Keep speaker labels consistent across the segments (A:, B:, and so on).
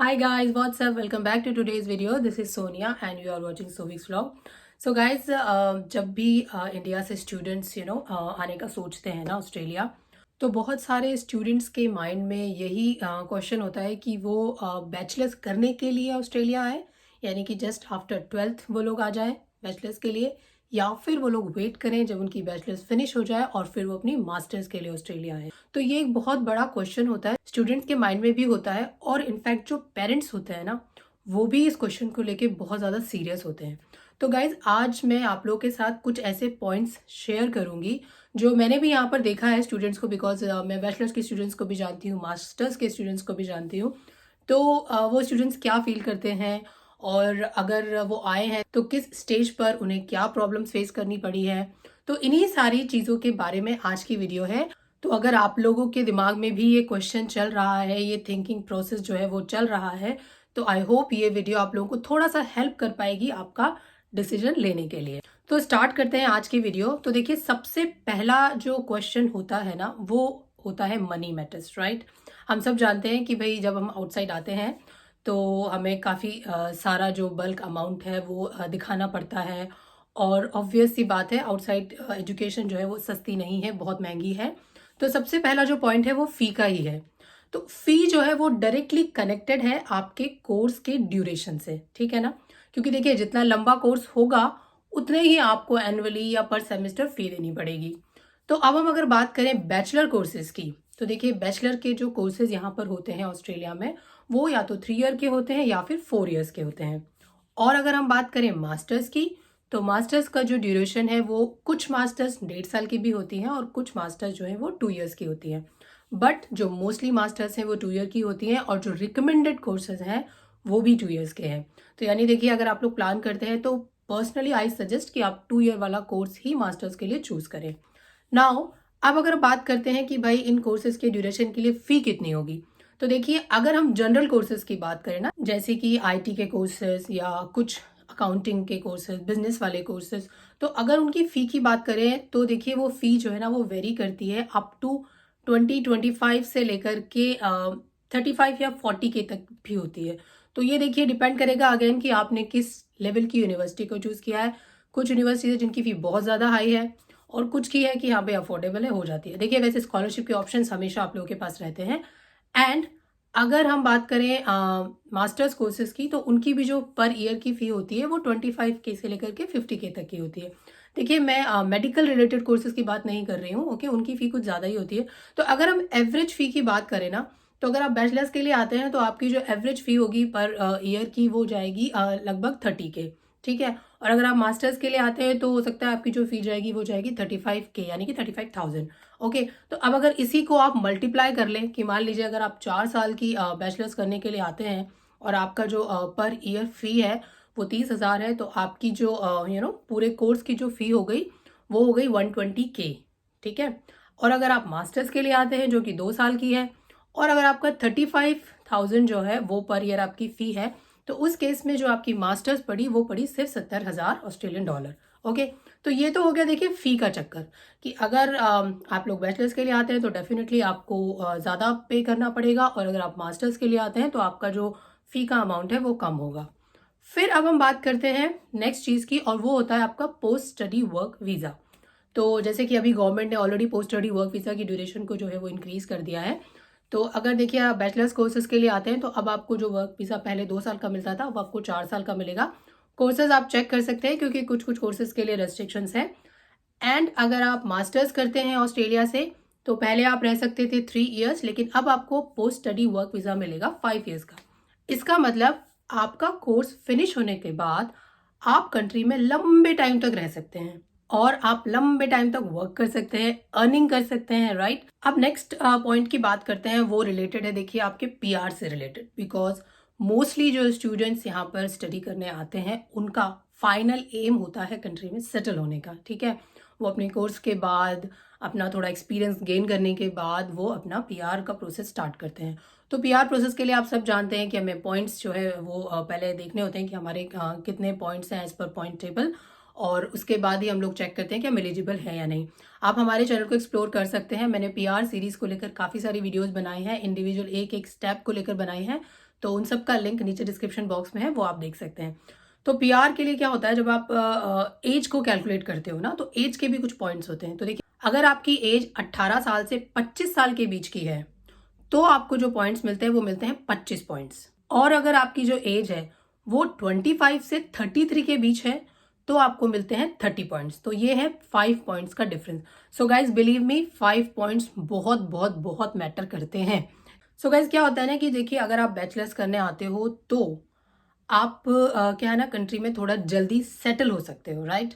A: Hi guys, what's up? Welcome back to today's video. This is Sonia and you are watching Sovi's vlog. So guys, जब भी India से students आने का सोचते हैं ना ऑस्ट्रेलिया, तो बहुत सारे स्टूडेंट्स के माइंड में यही क्वेश्चन होता है कि वो बैचलर्स करने के लिए ऑस्ट्रेलिया आए, यानी कि जस्ट आफ्टर 12th वो लोग आ जाएं बैचलर्स के लिए, या फिर वो लोग वेट करें जब उनकी बैचलर्स फिनिश हो जाए और फिर वो अपनी मास्टर्स के लिए ऑस्ट्रेलिया आए। तो ये एक बहुत बड़ा क्वेश्चन होता है, स्टूडेंट्स के माइंड में भी होता है, और इनफैक्ट जो पेरेंट्स होते हैं ना, वो भी इस क्वेश्चन को लेके बहुत ज़्यादा सीरियस होते हैं। तो गाइज आज मैं आप लोगों के साथ कुछ ऐसे पॉइंट्स शेयर करूंगी जो मैंने भी यहाँ पर देखा है स्टूडेंट्स को, बिकॉज मैं बैचलर्स के स्टूडेंट्स को भी जानती हूँ, मास्टर्स के स्टूडेंट्स को भी जानती हूँ। तो वो स्टूडेंट्स क्या फील करते हैं, और अगर वो आए हैं तो किस स्टेज पर उन्हें क्या प्रॉब्लम्स फेस करनी पड़ी है। तो इन्हीं सारी चीज़ों के बारे में आज की वीडियो है। तो अगर आप लोगों के दिमाग में भी ये क्वेश्चन चल रहा है, ये थिंकिंग प्रोसेस जो है वो चल रहा है, तो आई होप ये वीडियो आप लोगों को थोड़ा सा हेल्प कर पाएगी आपका डिसीजन लेने के लिए। तो स्टार्ट करते हैं आज की वीडियो। तो देखिए, सबसे पहला जो क्वेश्चन होता है ना, वो होता है मनी मैटर्स, राइट। हम सब जानते हैं कि भाई जब हम आउटसाइड आते हैं तो हमें काफ़ी सारा जो बल्क अमाउंट है वो दिखाना पड़ता है, और ऑब्वियस सी बात है आउटसाइड एजुकेशन जो है वो सस्ती नहीं है, बहुत महंगी है। तो सबसे पहला जो पॉइंट है वो फ़ी का ही है। तो फ़ी जो है वो डायरेक्टली कनेक्टेड है आपके कोर्स के ड्यूरेशन से, ठीक है ना। क्योंकि देखिए, जितना लंबा कोर्स होगा उतने ही आपको एनुअली या पर सेमेस्टर फ़ी देनी पड़ेगी। तो अब हम अगर बात करें बैचलर कोर्सेज की, तो देखिए बैचलर के जो कोर्सेज यहाँ पर होते हैं ऑस्ट्रेलिया में, वो या तो 3 ईयर के होते हैं या फिर 4 ईयर्स के होते हैं। और अगर हम बात करें मास्टर्स की, तो मास्टर्स का जो ड्यूरेशन है वो कुछ मास्टर्स 1.5 साल की भी होती हैं और कुछ मास्टर्स जो है वो 2 ईयर्स की होती हैं। बट जो मोस्टली मास्टर्स हैं वो 2 ईयर की होती हैं, और जो रिकमेंडेड कोर्सेज हैं वो भी 2 ईयर्स के हैं। तो यानी देखिए, अगर आप लोग प्लान करते हैं तो पर्सनली आई सजेस्ट कि आप 2 ईयर वाला कोर्स ही मास्टर्स के लिए चूज करें। नाउ अब अगर बात करते हैं कि भाई इन कोर्सेज के ड्यूरेशन के लिए फ़ी कितनी होगी, तो देखिए अगर हम जनरल कोर्सेज की बात करें ना, जैसे कि आईटी के कोर्सेज या कुछ अकाउंटिंग के कोर्सेज, बिजनेस वाले कोर्सेज, तो अगर उनकी फ़ी की बात करें तो देखिए वो फ़ी जो है ना वो वेरी करती है अप टू 20-25 से लेकर के 35 या 40 के तक भी होती है। तो ये देखिए डिपेंड करेगा अगेन कि आपने किस लेवल की यूनिवर्सिटी को चूज़ किया है। कुछ यूनिवर्सिटीज जिनकी फ़ी बहुत ज़्यादा हाई है, और कुछ की है कि यहाँ पे अफोर्डेबल है, हो जाती है। देखिए वैसे स्कॉलरशिप के ऑप्शंस हमेशा आप लोगों के पास रहते हैं। एंड अगर हम बात करें मास्टर्स कोर्सेज की, तो उनकी भी जो पर ईयर की फ़ी होती है वो 25K से लेकर के 50K तक की होती है। देखिए मैं मेडिकल रिलेटेड कोर्सेज की बात नहीं कर रही हूँ, ओके, उनकी फ़ी कुछ ज़्यादा ही होती है। तो अगर हम एवरेज फ़ी की बात करें ना, तो अगर आप बैचलर्स के लिए आते हैं तो आपकी जो एवरेज फ़ी होगी पर ईयर की वो जाएगी लगभग 30K, ठीक है। और अगर आप मास्टर्स के लिए आते हैं तो हो सकता है आपकी जो फ़ी जाएगी वो जाएगी 35K, यानी कि 35,000। ओके, तो अब अगर इसी को आप मल्टीप्लाई कर लें कि मान लीजिए अगर आप 4 साल की बैचलर्स करने के लिए आते हैं और आपका जो पर ईयर फ़ी है वो 30,000 है, तो आपकी जो पूरे कोर्स की जो फ़ी हो गई वो हो गई 120K, ठीक है। और अगर आप मास्टर्स के लिए आते हैं जो कि 2 साल की है, और अगर आपका 35,000 जो है वो पर ईयर आपकी फ़ी है, तो उस केस में जो आपकी मास्टर्स पड़ी वो पड़ी सिर्फ 70,000 ऑस्ट्रेलियन डॉलर। ओके, तो ये तो हो गया देखिए फ़ी का चक्कर, कि अगर आप लोग बैचलर्स के लिए आते हैं तो डेफिनेटली आपको ज़्यादा पे करना पड़ेगा, और अगर आप मास्टर्स के लिए आते हैं तो आपका जो फ़ी का अमाउंट है वो कम होगा। फिर अब हम बात करते हैं नेक्स्ट चीज़ की, और वो होता है आपका पोस्ट स्टडी वर्क वीज़ा। तो जैसे कि अभी गवर्नमेंट ने already post study work visa की ड्यूरेशन को जो है वो इंक्रीज़ कर दिया है। तो अगर देखिए आप बैचलर्स कोर्सेज के लिए आते हैं तो अब आपको जो वर्क वीज़ा पहले 2 साल का मिलता था, अब आपको 4 साल का मिलेगा। कोर्सेज आप चेक कर सकते हैं क्योंकि कुछ कुछ कोर्सेज के लिए रेस्ट्रिक्शंस हैं। एंड अगर आप मास्टर्स करते हैं ऑस्ट्रेलिया से, तो पहले आप रह सकते थे 3 ईयर्स, लेकिन अब आपको पोस्ट स्टडी वर्क वीज़ा मिलेगा 5 ईयर्स का। इसका मतलब आपका कोर्स फिनिश होने के बाद आप कंट्री में लंबे टाइम तक रह सकते हैं, और आप लंबे टाइम तक वर्क कर सकते हैं, अर्निंग कर सकते हैं, राइट। अब नेक्स्ट पॉइंट की बात करते हैं, वो रिलेटेड है देखिए आपके पीआर से रिलेटेड, बिकॉज मोस्टली जो स्टूडेंट्स यहाँ पर स्टडी करने आते हैं उनका फाइनल एम होता है कंट्री में सेटल होने का, ठीक है। वो अपने कोर्स के बाद अपना थोड़ा एक्सपीरियंस गेन करने के बाद वो अपना पीआर का प्रोसेस स्टार्ट करते हैं। तो पीआर प्रोसेस के लिए आप सब जानते हैं कि हमें पॉइंट्स जो है वो पहले देखने होते हैं कि हमारे कितने पॉइंट्स हैं एज पर पॉइंट टेबल, और उसके बाद ही हम लोग चेक करते हैं कि हम एलिजिबल है या नहीं। आप हमारे चैनल को एक्सप्लोर कर सकते हैं, मैंने पीआर सीरीज़ को लेकर काफ़ी सारी वीडियोस बनाई हैं, इंडिविजुअल एक एक स्टेप को लेकर बनाई हैं। तो उन सब का लिंक नीचे डिस्क्रिप्शन बॉक्स में है, वो आप देख सकते हैं। तो पीआर के लिए क्या होता है, जब आप एज को कैलकुलेट करते हो ना, तो एज के भी कुछ पॉइंट्स होते हैं। तो देखिए, अगर आपकी एज 18 साल से 25 साल के बीच की है तो आपको जो पॉइंट्स मिलते हैं वो मिलते हैं 25 पॉइंट्स। और अगर आपकी जो एज है वो 25 से 33 के बीच है तो आपको मिलते हैं 30 पॉइंट्स। तो ये है 5 पॉइंट्स का difference. So guys believe me, 5 points बहुत बहुत बहुत मैटर करते हैं। सो गाइज क्या होता है ना कि देखिए, अगर आप बैचलर्स करने आते हो तो आप क्या है ना, कंट्री में थोड़ा जल्दी सेटल हो सकते हो, राइट?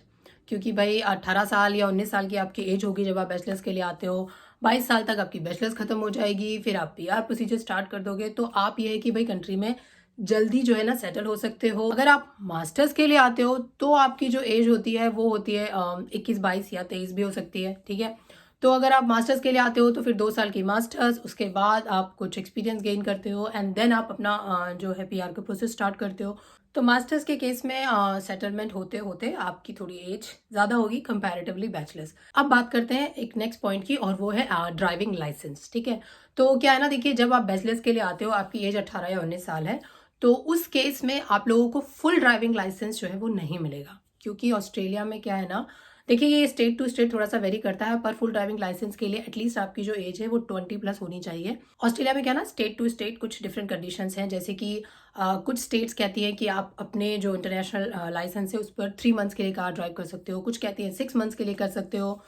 A: क्योंकि भाई 18 साल या 19 साल की आपकी एज होगी जब आप बैचलर्स के लिए आते हो, 22 साल तक आपकी बैचलर्स खत्म हो जाएगी, फिर आप पीआर प्रोसीजर स्टार्ट कर दोगे, तो आप ये है कि भाई कंट्री में जल्दी जो है ना सेटल हो सकते हो। अगर आप मास्टर्स के लिए आते हो तो आपकी जो एज होती है वो होती है 21, 22 या 23 भी हो सकती है, ठीक है? तो अगर आप मास्टर्स के लिए आते हो तो फिर 2 साल की मास्टर्स, उसके बाद आप कुछ एक्सपीरियंस गेन करते हो एंड देन आप अपना जो है पीआर का प्रोसेस स्टार्ट करते हो। तो मास्टर्स के केस में सेटलमेंट होते होते आपकी थोड़ी एज ज़्यादा होगी कंपैरेटिवली बैचलर्स। अब बात करते हैं एक नेक्स्ट पॉइंट की, और वो है ड्राइविंग लाइसेंस, ठीक है? तो क्या है ना, देखिए, जब आप बैचलर्स के लिए आते हो, आपकी एज 18 या 19 साल है, तो उस केस में आप लोगों को फुल ड्राइविंग लाइसेंस जो है वो नहीं मिलेगा। क्योंकि ऑस्ट्रेलिया में क्या है ना, देखिए, ये स्टेट टू स्टेट थोड़ा सा वेरी करता है, पर फुल ड्राइविंग लाइसेंस के लिए एटलीस्ट आपकी जो एज है वो 20 प्लस होनी चाहिए। ऑस्ट्रेलिया में क्या ना, स्टेट टू स्टेट कुछ डिफरेंट कंडीशंस हैं, जैसे कि कुछ स्टेट्स कहती हैं कि आप अपने जो इंटरनेशनल लाइसेंस है उस पर 3 मंथ्स के लिए कार ड्राइव कर सकते हो, कुछ कहती हैं 6 मंथ्स के लिए कर सकते हो।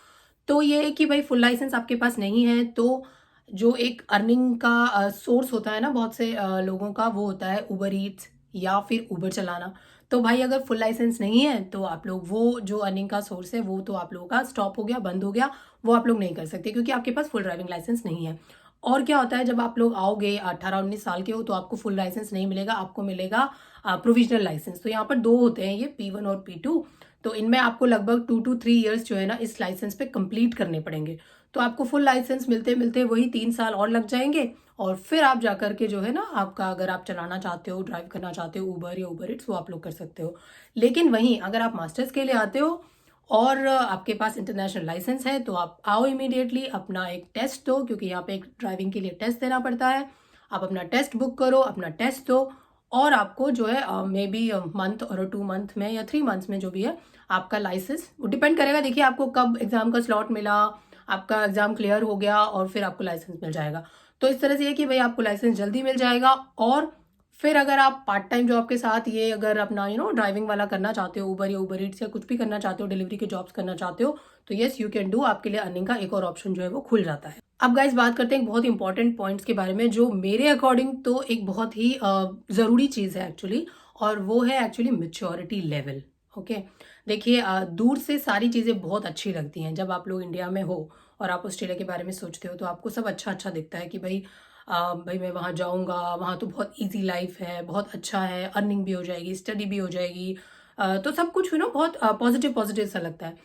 A: तो ये है कि भाई फुल लाइसेंस आपके पास नहीं है तो जो एक अर्निंग का सोर्स होता है ना बहुत से लोगों का, वो होता है उबर ईट्स या फिर उबर चलाना। तो भाई अगर फुल लाइसेंस नहीं है तो आप लोग वो जो अर्निंग का सोर्स है वो तो आप लोगों का स्टॉप हो गया, बंद हो गया, वो आप लोग नहीं कर सकते क्योंकि आपके पास फुल ड्राइविंग लाइसेंस नहीं है। और क्या होता है, जब आप लोग आओगे 18-19 साल के हो तो आपको फुल लाइसेंस नहीं मिलेगा, आपको मिलेगा प्रोविजनल लाइसेंस। तो यहाँ पर 2 होते हैं, ये P1 और P2। तो इनमें आपको लगभग 2 to 3 ईयर्स जो है ना इस लाइसेंस पे कंप्लीट करने पड़ेंगे। तो आपको फुल लाइसेंस मिलते मिलते वही 3 साल और लग जाएंगे, और फिर आप जाकर के जो है ना, आपका अगर आप चलाना चाहते हो, ड्राइव करना चाहते हो उबर या उबर इट्स, वो आप लोग कर सकते हो। लेकिन वहीं अगर आप मास्टर्स के लिए आते हो और आपके पास इंटरनेशनल लाइसेंस है तो आप आओ इमीडिएटली, अपना एक टेस्ट दो, क्योंकि यहाँ पे एक ड्राइविंग के लिए टेस्ट देना पड़ता है। आप अपना टेस्ट बुक करो, अपना टेस्ट दो, और आपको जो है मे बी मंथ और 2 मंथ में या 3 मंथ्स में जो भी है आपका लाइसेंस, वो डिपेंड करेगा, देखिए आपको कब एग्जाम का स्लॉट मिला, आपका एग्जाम क्लियर हो गया और फिर आपको लाइसेंस मिल जाएगा। तो इस तरह से है कि भाई आपको लाइसेंस जल्दी मिल जाएगा। और फिर अगर आप पार्ट टाइम जॉब के साथ ये अगर अपना ड्राइविंग वाला करना चाहते हो, उबर या उबर ईट्स या कुछ भी करना चाहते हो, डिलीवरी के जॉब्स करना चाहते हो, तो यस यू कैन डू, आपके लिए अर्निंग का एक और ऑप्शन जो है वो खुल जाता है। अब गाइस बात करते हैं एक बहुत इंपॉर्टेंट पॉइंट्स के बारे में, जो मेरे अकॉर्डिंग तो एक बहुत ही ज़रूरी चीज़ है एक्चुअली, और वो है एक्चुअली मैच्योरिटी लेवल। ओके, देखिए, दूर से सारी चीज़ें बहुत अच्छी लगती हैं। जब आप लोग इंडिया में हो और आप ऑस्ट्रेलिया के बारे में सोचते हो तो आपको सब अच्छा अच्छा दिखता है कि भाई मैं वहाँ जाऊँगा, वहाँ तो बहुत इजी लाइफ है, बहुत अच्छा है, अर्निंग भी हो जाएगी, स्टडी भी हो जाएगी, तो सब कुछ बहुत पॉजिटिव पॉजिटिव सा लगता है।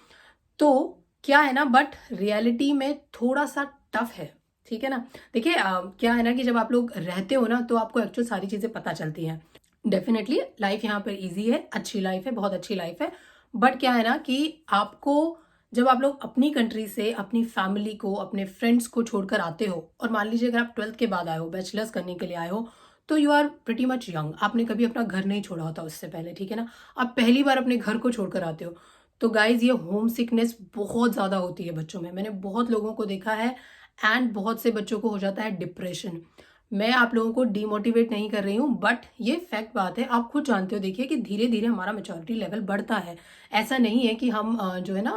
A: तो क्या है ना, बट रियलिटी में थोड़ा सा टफ है, ठीक है ना? देखिए, क्या है ना कि जब आप लोग रहते हो ना तो आपको एक्चुअल सारी चीज़ें पता चलती हैं। डेफिनेटली लाइफ यहाँ पर ईजी है, अच्छी लाइफ है, बहुत अच्छी लाइफ है। बट क्या है ना कि आपको, जब आप लोग अपनी कंट्री से अपनी फैमिली को, अपने फ्रेंड्स को छोड़कर आते हो, और मान लीजिए अगर आप 12th के बाद आए हो, बैचलर्स करने के लिए आए हो, तो you are pretty much young, आपने कभी अपना घर नहीं छोड़ा होता उससे पहले, ठीक है ना? आप पहली बार अपने घर को छोड़कर आते हो, तो गाइज ये होम सिकनेस बहुत ज़्यादा होती है बच्चों में, मैंने बहुत लोगों को देखा है, एंड बहुत से बच्चों को हो जाता है डिप्रेशन। मैं आप लोगों को डीमोटिवेट नहीं कर रही हूँ, बट ये फैक्ट बात है, आप खुद जानते हो, देखिए कि धीरे धीरे हमारा मेच्योरिटी लेवल बढ़ता है। ऐसा नहीं है कि हम जो है ना,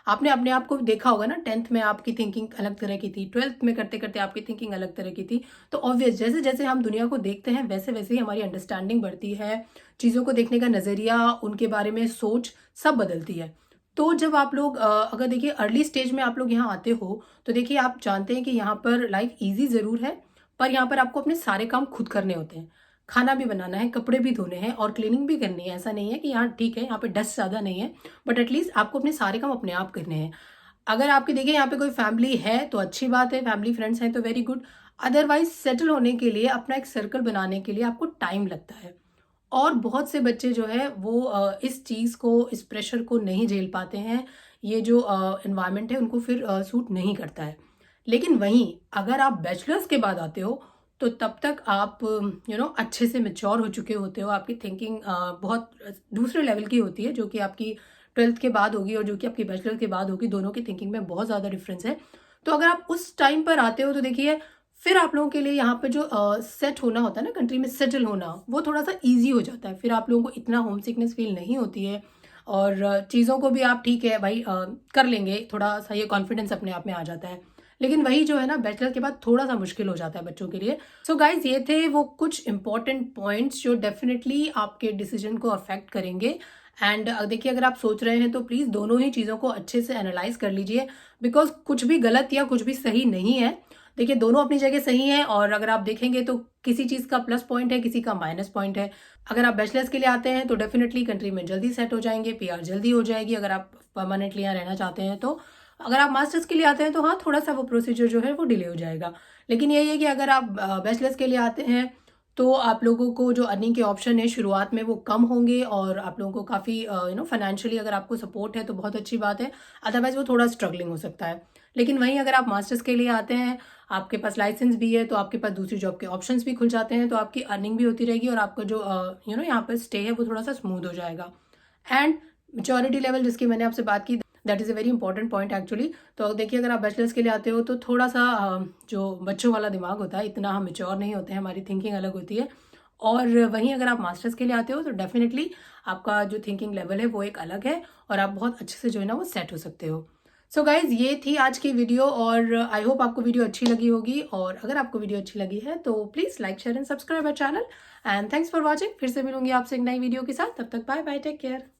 A: आपने अपने आप को देखा होगा ना, 10th में आपकी थिंकिंग अलग तरह की थी, 12th में करते करते आपकी थिंकिंग अलग तरह की थी। तो ऑब्वियस, जैसे जैसे हम दुनिया को देखते हैं वैसे वैसे ही हमारी अंडरस्टैंडिंग बढ़ती है, चीज़ों को देखने का नज़रिया, उनके बारे में सोच सब बदलती है। तो जब आप लोग अगर देखिए अर्ली स्टेज में आप लोग यहाँ आते हो, तो देखिए आप जानते हैं कि यहाँ पर लाइफ ईजी ज़रूर है, पर यहाँ पर आपको अपने सारे काम खुद करने होते हैं। खाना भी बनाना है, कपड़े भी धोने हैं और क्लीनिंग भी करनी है। ऐसा नहीं है कि यहाँ ठीक है, यहाँ पे डस्ट ज़्यादा नहीं है, बट एटलीस्ट आपको अपने सारे काम अपने आप करने हैं। अगर आपके देखिए यहाँ पे कोई फैमिली है तो अच्छी बात है, फैमिली फ्रेंड्स हैं तो वेरी गुड। अदरवाइज सेटल होने के लिए, अपना एक सर्कल बनाने के लिए आपको टाइम लगता है। और बहुत से बच्चे जो है वो इस चीज़ को, इस प्रेशर को नहीं झेल पाते हैं। ये जो एनवायरनमेंट है उनको फिर सूट नहीं करता है। लेकिन वहीं अगर आप बैचलर्स के बाद आते हो तो तब तक आप अच्छे से मैच्योर हो चुके होते हो, आपकी थिंकिंग बहुत दूसरे लेवल की होती है, जो कि आपकी 12th के बाद होगी और जो कि आपकी बैचलर के बाद होगी। दोनों की थिंकिंग में बहुत ज़्यादा डिफरेंस है। तो अगर आप उस टाइम पर आते हो तो देखिए, फिर आप लोगों के लिए यहाँ पे जो सेट होना होता है ना, कंट्री में सेटल होना, वो थोड़ा सा ईजी हो जाता है। फिर आप लोगों को इतना होम सिकनेस फील नहीं होती है, और चीज़ों को भी आप ठीक है भाई कर लेंगे, थोड़ा सा ये कॉन्फिडेंस अपने आप में आ जाता है। लेकिन वही जो है ना, बैचलर के बाद थोड़ा सा मुश्किल हो जाता है बच्चों के लिए। सो गाइज, ये थे वो कुछ इंपॉर्टेंट पॉइंट्स जो डेफिनेटली आपके डिसीजन को अफेक्ट करेंगे। एंड देखिए, अगर आप सोच रहे हैं तो प्लीज़ दोनों ही चीज़ों को अच्छे से एनालाइज कर लीजिए, बिकॉज कुछ भी गलत या कुछ भी सही नहीं है। देखिए, दोनों अपनी जगह सही है, और अगर आप देखेंगे तो किसी चीज़ का प्लस पॉइंट है, किसी का माइनस पॉइंट है। अगर आप बैचलर्स के लिए आते हैं तो डेफिनेटली कंट्री में जल्दी सेट हो जाएंगे, पीआर जल्दी हो जाएगी अगर आप परमानेंटली यहाँ रहना चाहते हैं तो। अगर आप मास्टर्स के लिए आते हैं तो हाँ, थोड़ा सा वो प्रोसीजर जो है वो डिले हो जाएगा। लेकिन यही है कि अगर आप बैचलर्स के लिए आते हैं तो आप लोगों को जो अर्निंग के ऑप्शन है शुरुआत में वो कम होंगे, और आप लोगों को काफ़ी फाइनेंशियली अगर आपको सपोर्ट है तो बहुत अच्छी बात है। अदरवाइज वो थोड़ा स्ट्रगलिंग हो सकता है। लेकिन वहीं अगर आप मास्टर्स के लिए आते हैं, आपके पास लाइसेंस भी है, तो आपके पास दूसरी जॉब के ऑप्शंस भी खुल जाते हैं, तो आपकी अर्निंग भी होती रहेगी, और आपका जो यहाँ पर स्टे है वो थोड़ा सा स्मूथ हो जाएगा। एंड मेच्योरिटी लेवल जिसकी मैंने आपसे बात की, that is a very important point actually. तो देखिए, अगर आप बैचलर्स के लिए आते हो तो थोड़ा सा जो बच्चों वाला दिमाग होता है, इतना हम मेच्योर नहीं होते हैं, हमारी थिंकिंग अलग होती है। और वहीं अगर आप मास्टर्स के लिए आते हो तो डेफिनेटली आपका जो थिंकिंग लेवल है वो एक अलग है, और आप बहुत अच्छे से जो है ना वो सेट हो सकते हो। सो गाइज, ये थी आज की वीडियो, और आई होप आपको वीडियो अच्छी लगी होगी। और अगर आपको वीडियो अच्छी लगी है तो please like, share and subscribe our channel. And thanks for watching. फिर से मिलूंगी आपसे एक नई वीडियो के साथ। तब तक बाय बाय, टेक केयर।